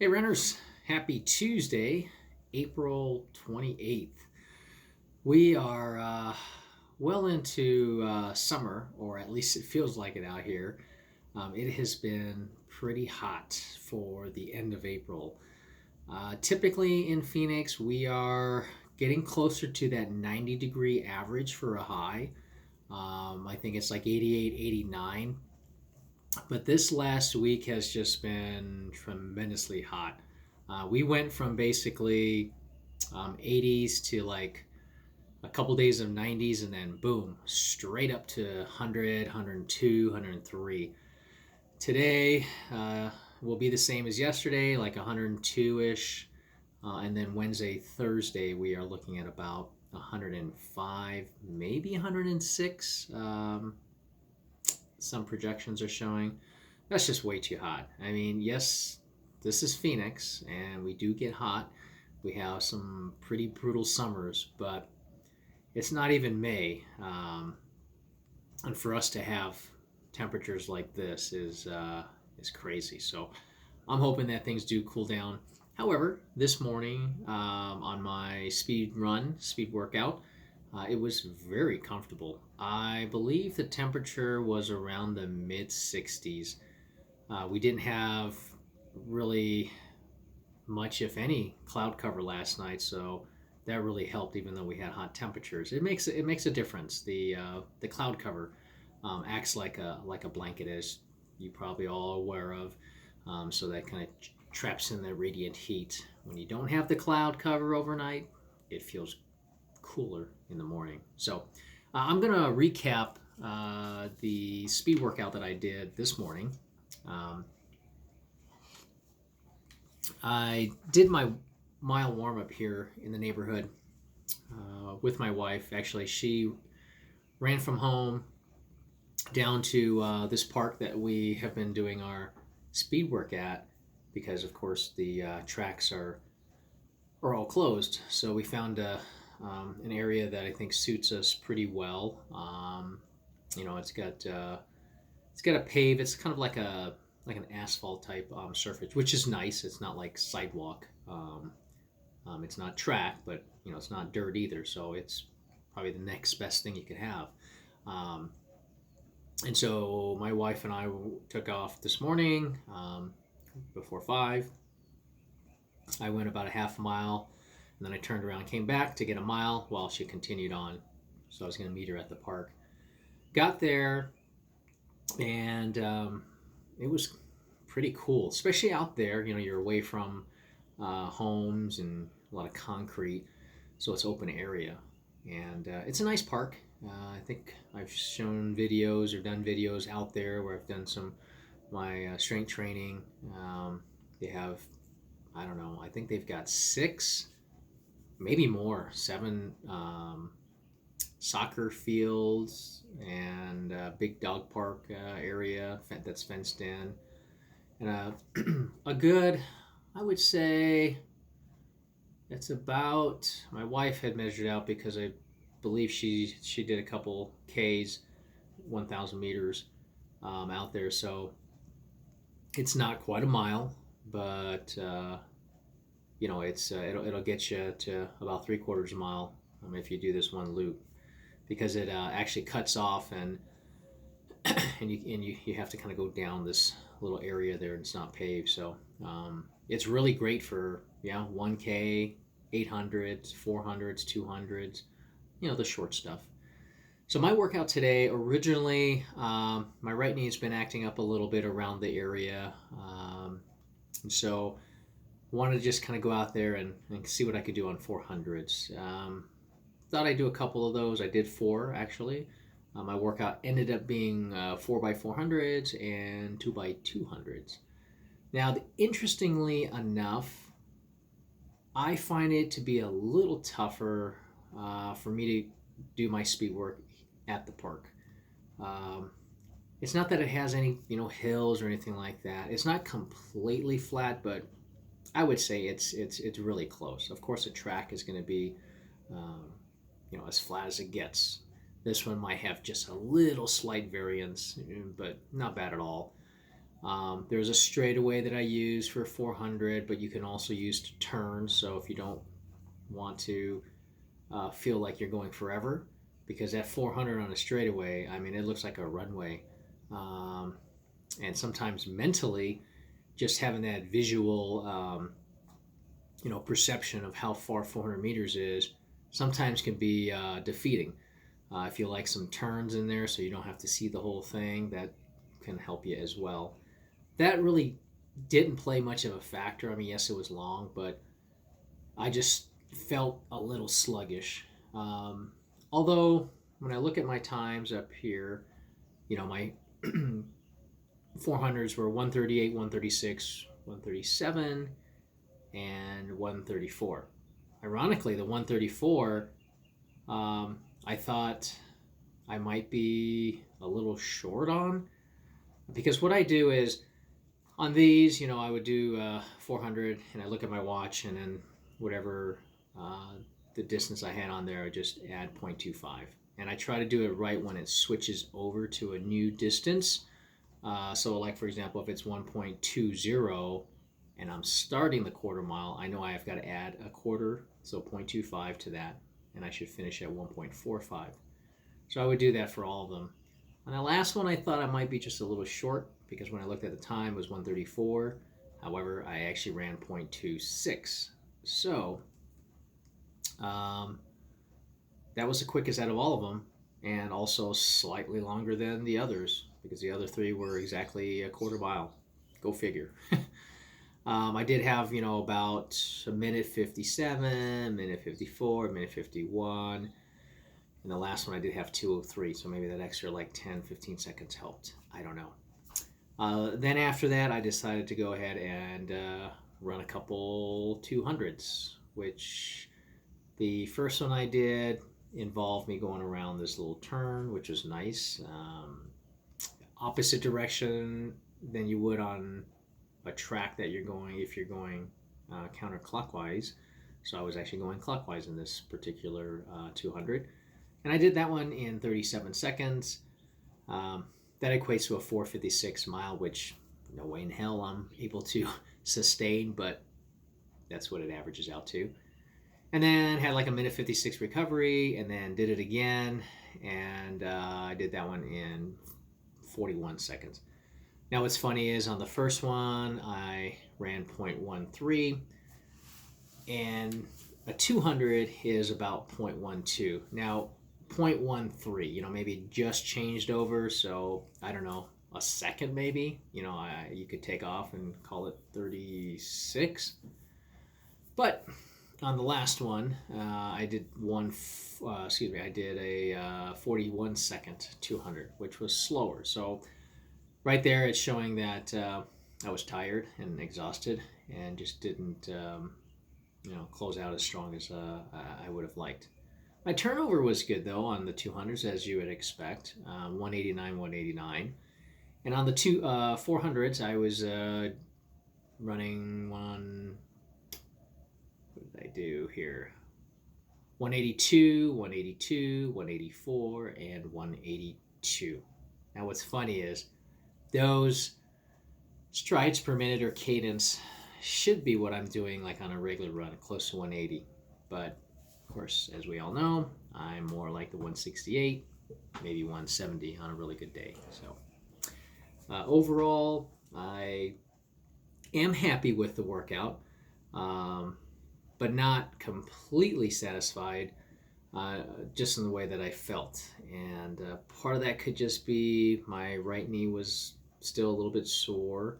Hey, runners, happy Tuesday, April 28th. We are well into summer, or at least it feels like it out here. It has been pretty hot for the end of April. Typically in Phoenix, we are getting closer to that 90-degree average for a high. I think it's like 88, 89. But this last week has just been tremendously hot. We went from basically 80s to like a couple days of 90s, and then boom, straight up to 100, 102, 103. Today will be the same as yesterday, like 102-ish. And then Wednesday, Thursday, we are looking at about 105, maybe 106. Some projections are showing. That's just way too hot. I mean, yes, this is Phoenix and we do get hot. We have some pretty brutal summers, but it's not even May. And for us to have temperatures like this is crazy. So I'm hoping that things do cool down. However, this morning on my speed workout, it was very comfortable. I believe the temperature was around the mid 60s. We didn't have really much, if any, cloud cover last night, so that really helped. Even though we had hot temperatures, it makes a difference. The cloud cover acts like a blanket, as you probably all aware of. So that kind of traps in the radiant heat. When you don't have the cloud cover overnight, it feels cooler in the morning. So I'm going to recap the speed workout that I did this morning. Um, I did my mile warm up here in the neighborhood with my wife. Actually, she ran from home down to this park that we have been doing our speed work at because, of course, the tracks are all closed. So we found an area that I think suits us pretty well. It's got a pave. It's kind of like an asphalt type surface, which is nice. It's not like sidewalk. It's not track, but it's not dirt either. So it's probably the next best thing you could have. Um, and so my wife and I took off this morning before 5. I went about a half mile, and then I turned around and came back to get a mile while she continued on. So I was going to meet her at the park. Got there, and it was pretty cool, especially out there. You're away from homes and a lot of concrete, so it's open area, and it's a nice park. I think I've shown videos or done videos out there where I've done some my strength training. They have, I don't know, I think they've got 6, maybe more, 7 soccer fields and a big dog park area that's fenced in, and a good, I would say, it's about, my wife had measured out because I believe she did a couple Ks, 1,000 meters out there, so it's not quite a mile, but it'll get you to about 3/4 a mile if you do this one loop, because it actually cuts off, and you have to kind of go down this little area there, and it's not paved. So it's really great for 1K, 800s, 400s, 200s, the short stuff. So my workout today, originally, my right knee's been acting up a little bit around the area, and so wanted to just kind of go out there and see what I could do on 400s. Thought I'd do a couple of those. I did 4 actually. My workout ended up being 4x400s and 2x200s. Now, interestingly enough, I find it to be a little tougher for me to do my speed work at the park. It's not that it has any hills or anything like that. It's not completely flat, but I would say it's really close. Of course, the track is going to be as flat as it gets. This one might have just a little slight variance, but not bad at all. There's a straightaway that I use for 400, but you can also use to turn. So if you don't want to feel like you're going forever, because at 400 on a straightaway, I mean, it looks like a runway. Um, and sometimes mentally, just having that visual, perception of how far 400 meters is sometimes can be defeating. If you like some turns in there so you don't have to see the whole thing, that can help you as well. That really didn't play much of a factor. I mean, yes, it was long, but I just felt a little sluggish. Although, when I look at my times up here, my 400s were 138, 136, 137, and 134. Ironically, the 134, I thought I might be a little short on, because what I do is on these, I would do 400, and I look at my watch, and then whatever the distance I had on there, I just add 0.25. And I try to do it right when it switches over to a new distance. So, like for example, if it's 1.20 and I'm starting the quarter mile, I know I have got to add a quarter, so 0.25 to that, and I should finish at 1.45. So I would do that for all of them. On the last one, I thought I might be just a little short, because when I looked at the time, it was 134. However, I actually ran 0.26. So that was the quickest out of all of them, and also slightly longer than the others, because the other three were exactly a quarter mile. Go figure. I did have, about a minute 57, minute 54, minute 51. And the last one I did have 2:03, so maybe that extra like 10, 15 seconds helped. I don't know. Then after that, I decided to go ahead and run a couple 200s, which the first one I did involved me going around this little turn, which was nice. Opposite direction than you would on a track that you're going if you're going counterclockwise. So I was actually going clockwise in this particular 200. And I did that one in 37 seconds. That equates to a 4:56 mile, which no way in hell I'm able to sustain, but that's what it averages out to. And then had like a minute 56 recovery, and then did it again. And I did that one in 41 seconds. Now, what's funny is on the first one, I ran 0.13, and a 200 is about 0.12. Now, 0.13, maybe just changed over, so I don't know, a second maybe. You could take off and call it 36. But on the last one, I did I did a 41 second 200, which was slower. So right there, it's showing that I was tired and exhausted, and just didn't, close out as strong as I would have liked. My turnover was good though on the 200s, as you would expect, 189, 189, and on the 400s, I was running one. What did I do here? 182, 182, 184, and 182. Now, what's funny is those strides per minute or cadence should be what I'm doing like on a regular run, close to 180. But of course, as we all know, I'm more like the 168, maybe 170 on a really good day. So overall, I am happy with the workout, but not completely satisfied, just in the way that I felt. And part of that could just be my right knee was still a little bit sore.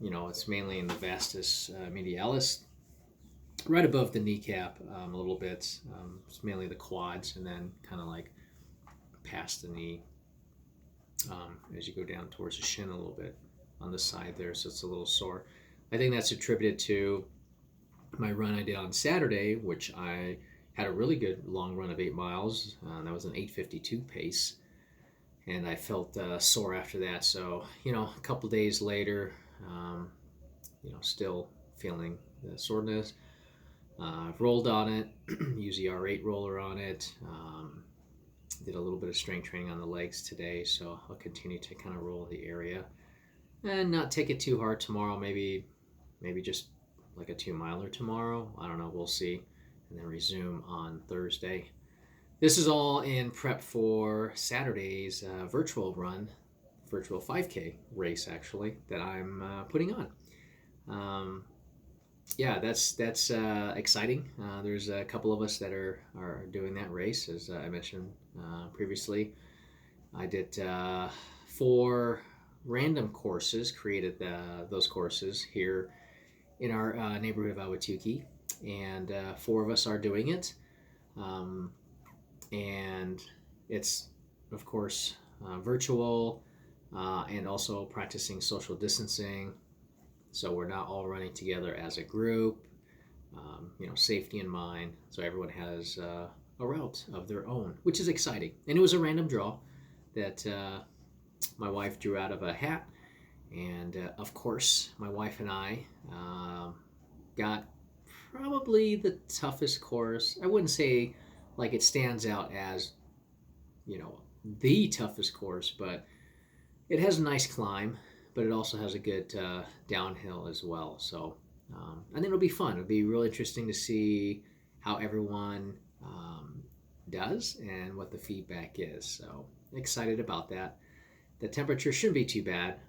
It's mainly in the vastus medialis, right above the kneecap, a little bit. It's mainly the quads, and then kind of like past the knee, as you go down towards the shin a little bit on the side there, so it's a little sore. I think that's attributed to my run I did on Saturday, which I had a really good long run of 8 miles. That was an 8:52 pace, and I felt sore after that. So, a couple days later, still feeling the soreness. I've rolled on it, used the R8 roller on it. Did a little bit of strength training on the legs today, so I'll continue to kind of roll the area. and not take it too hard tomorrow. Maybe just like a 2 miler tomorrow. I don't know. We'll see, and then resume on Thursday. This is all in prep for Saturday's virtual 5K race actually that I'm putting on. Um, yeah, that's exciting. There's a couple of us that are doing that race, as I mentioned previously. I did 4 random courses, created those courses here in our neighborhood of Ahwatukee, and 4 of us are doing it. Um, and it's, of course, virtual and also practicing social distancing. So we're not all running together as a group, safety in mind. So everyone has a route of their own, which is exciting. And it was a random draw that my wife drew out of a hat. And of course, my wife and I got probably the toughest course. I wouldn't say like it stands out as, the toughest course, but it has a nice climb, but it also has a good downhill as well. So I think it'll be fun. It'll be real interesting to see how everyone does and what the feedback is. So excited about that. The temperature shouldn't be too bad,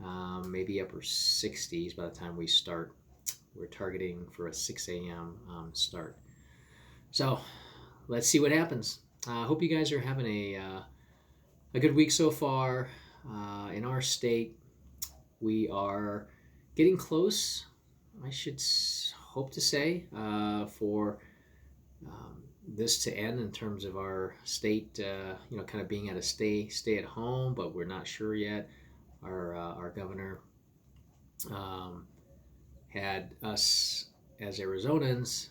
maybe upper 60s by the time we start. We're targeting for a 6 a.m. Start. So let's see what happens. I hope you guys are having a good week so far. In our state, we are getting close, I should hope to say, for this to end in terms of our state, kind of being at a stay at home, but we're not sure yet. Our governor had us as Arizonans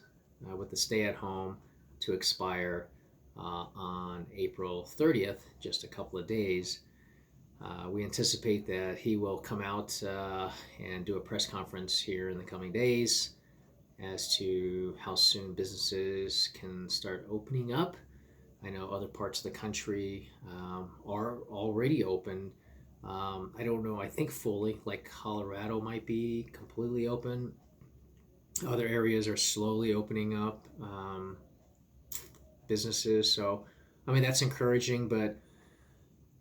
with the stay at home to expire on April 30th, just a couple of days. We anticipate that he will come out and do a press conference here in the coming days as to how soon businesses can start opening up. I know other parts of the country are already open. I don't know, I think fully, like Colorado might be completely open. Other areas are slowly opening up businesses. So, I mean, that's encouraging, but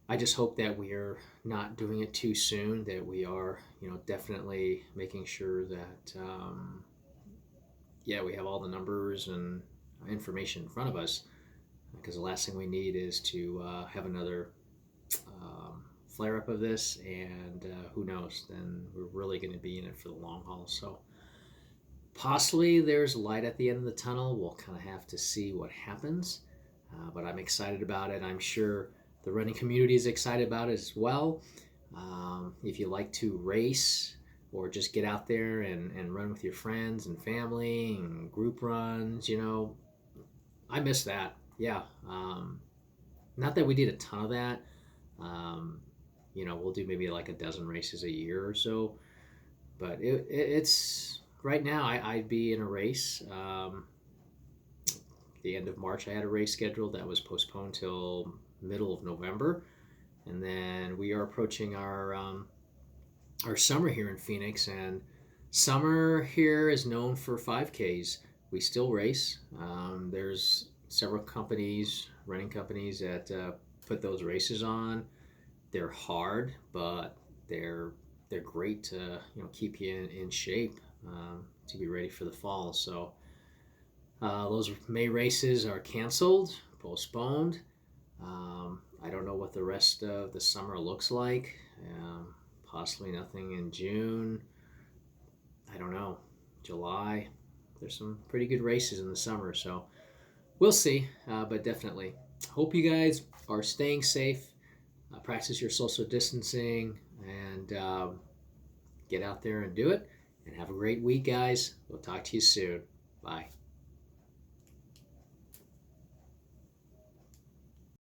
I just hope that we are not doing it too soon, that we are, definitely making sure that, we have all the numbers and information in front of us, because the last thing we need is to have another flare up of this, and who knows, then we're really going to be in it for the long haul. So possibly there's light at the end of the tunnel. We'll kind of have to see what happens, but I'm excited about it. I'm sure the running community is excited about it as well. If you like to race or just get out there and run with your friends and family and group runs, I miss that. Yeah. Not that we did a ton of that. We'll do maybe like a dozen races a year or so. But it's right now, I'd be in a race. The end of March, I had a race scheduled that was postponed till middle of November. And then we are approaching our summer here in Phoenix, and summer here is known for 5Ks. We still race. There's several running companies that put those races on. They're hard, but they're great to keep you in shape to be ready for the fall. So those May races are canceled, postponed. I don't know what the rest of the summer looks like. Possibly nothing in June. I don't know. July. There's some pretty good races in the summer, so we'll see. But definitely, hope you guys are staying safe. Practice your social distancing, and get out there and do it. And have a great week, guys. We'll talk to you soon. Bye.